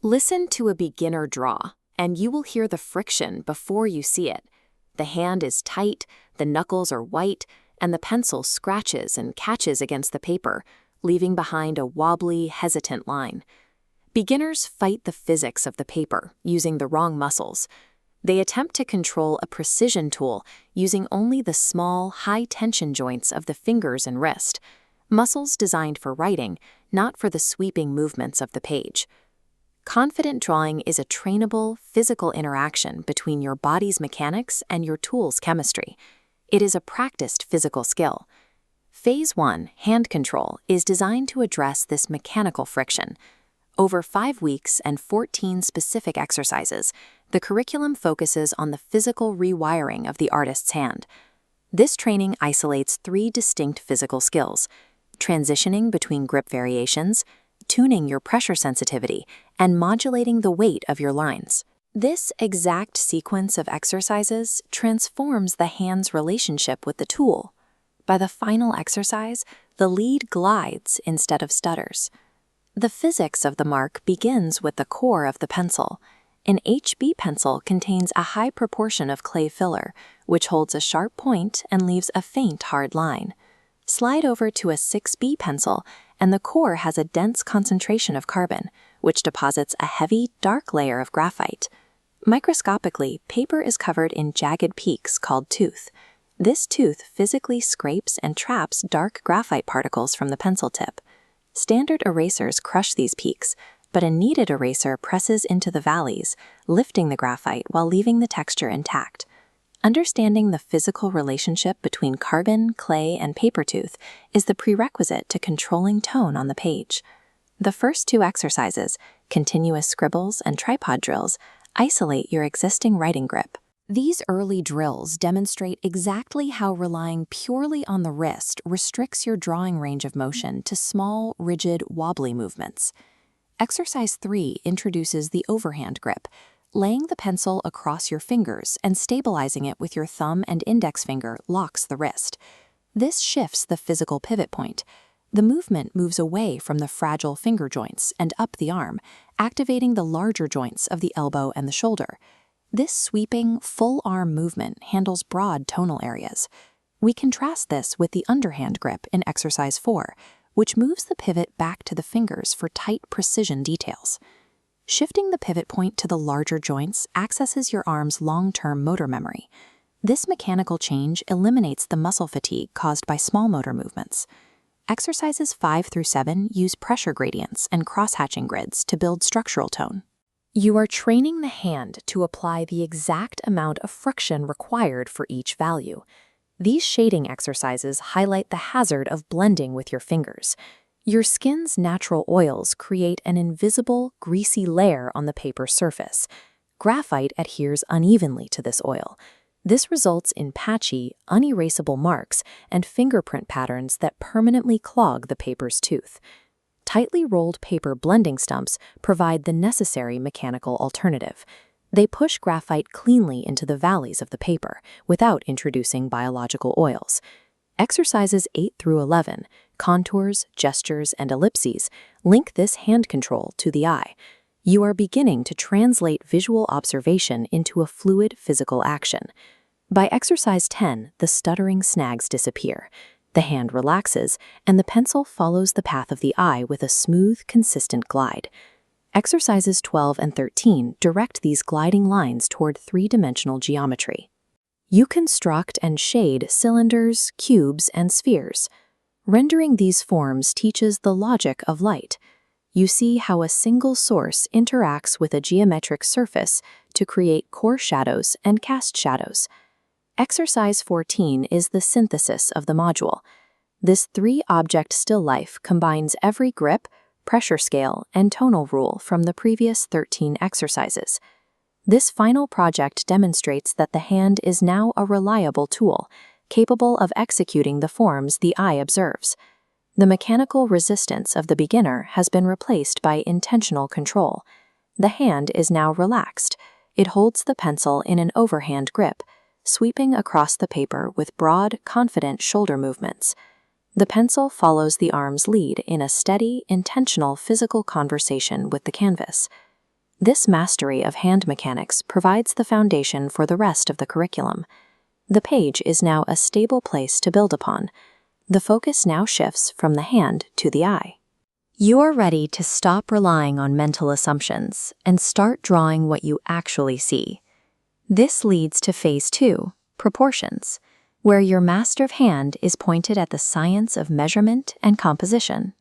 Listen to a beginner draw, and you will hear the friction before you see it. The hand is tight, the knuckles are white, and the pencil scratches and catches against the paper, leaving behind a wobbly, hesitant line. Beginners fight the physics of the paper using the wrong muscles. They attempt to control a precision tool using only the small, high-tension joints of the fingers and wrist, muscles designed for writing, not for the sweeping movements of the page. Confident drawing is a trainable, physical interaction between your body's mechanics and your tool's chemistry. It is a practiced physical skill. Phase 1, hand control, is designed to address this mechanical friction. Over 5 weeks and 14 specific exercises, the curriculum focuses on the physical rewiring of the artist's hand. This training isolates 3 distinct physical skills: transitioning between grip variations, tuning your pressure sensitivity, and modulating the weight of your lines. This exact sequence of exercises transforms the hand's relationship with the tool. By the final exercise, the lead glides instead of stutters. The physics of the mark begins with the core of the pencil. An HB pencil contains a high proportion of clay filler, which holds a sharp point and leaves a faint, hard line. Slide over to a 6B pencil, and the core has a dense concentration of carbon, which deposits a heavy, dark layer of graphite. Microscopically, paper is covered in jagged peaks called tooth. This tooth physically scrapes and traps dark graphite particles from the pencil tip. Standard erasers crush these peaks, but a kneaded eraser presses into the valleys, lifting the graphite while leaving the texture intact. Understanding the physical relationship between carbon, clay, and paper tooth is the prerequisite to controlling tone on the page. The first 2 exercises, continuous scribbles and tripod drills, isolate your existing writing grip. These early drills demonstrate exactly how relying purely on the wrist restricts your drawing range of motion to small, rigid, wobbly movements. Exercise 3 introduces the overhand grip, laying the pencil across your fingers and stabilizing it with your thumb and index finger locks the wrist. This shifts the physical pivot point. The movement moves away from the fragile finger joints and up the arm, activating the larger joints of the elbow and the shoulder. This sweeping, full-arm movement handles broad tonal areas. We contrast this with the underhand grip in exercise 4, which moves the pivot back to the fingers for tight precision details. Shifting the pivot point to the larger joints accesses your arm's long-term motor memory. This mechanical change eliminates the muscle fatigue caused by small motor movements. Exercises 5 through 7 use pressure gradients and cross-hatching grids to build structural tone. You are training the hand to apply the exact amount of friction required for each value. These shading exercises highlight the hazard of blending with your fingers. Your skin's natural oils create an invisible, greasy layer on the paper surface. Graphite adheres unevenly to this oil. This results in patchy, unerasable marks and fingerprint patterns that permanently clog the paper's tooth. Tightly rolled paper blending stumps provide the necessary mechanical alternative. They push graphite cleanly into the valleys of the paper without introducing biological oils. Exercises 8 through 11, contours, gestures, and ellipses, link this hand control to the eye. You are beginning to translate visual observation into a fluid physical action. By exercise 10, the stuttering snags disappear. The hand relaxes, and the pencil follows the path of the eye with a smooth, consistent glide. Exercises 12 and 13 direct these gliding lines toward 3-dimensional geometry. You construct and shade cylinders, cubes, and spheres. Rendering these forms teaches the logic of light. You see how a single source interacts with a geometric surface to create core shadows and cast shadows. Exercise 14 is the synthesis of the module. This 3-object still life combines every grip, pressure scale, and tonal rule from the previous 13 exercises. This final project demonstrates that the hand is now a reliable tool, capable of executing the forms the eye observes. The mechanical resistance of the beginner has been replaced by intentional control. The hand is now relaxed. It holds the pencil in an overhand grip, sweeping across the paper with broad, confident shoulder movements. The pencil follows the arm's lead in a steady, intentional physical conversation with the canvas. This mastery of hand mechanics provides the foundation for the rest of the curriculum. The page is now a stable place to build upon. The focus now shifts from the hand to the eye. You are ready to stop relying on mental assumptions and start drawing what you actually see. This leads to phase 2, proportions, where your master of hand is pointed at the science of measurement and composition.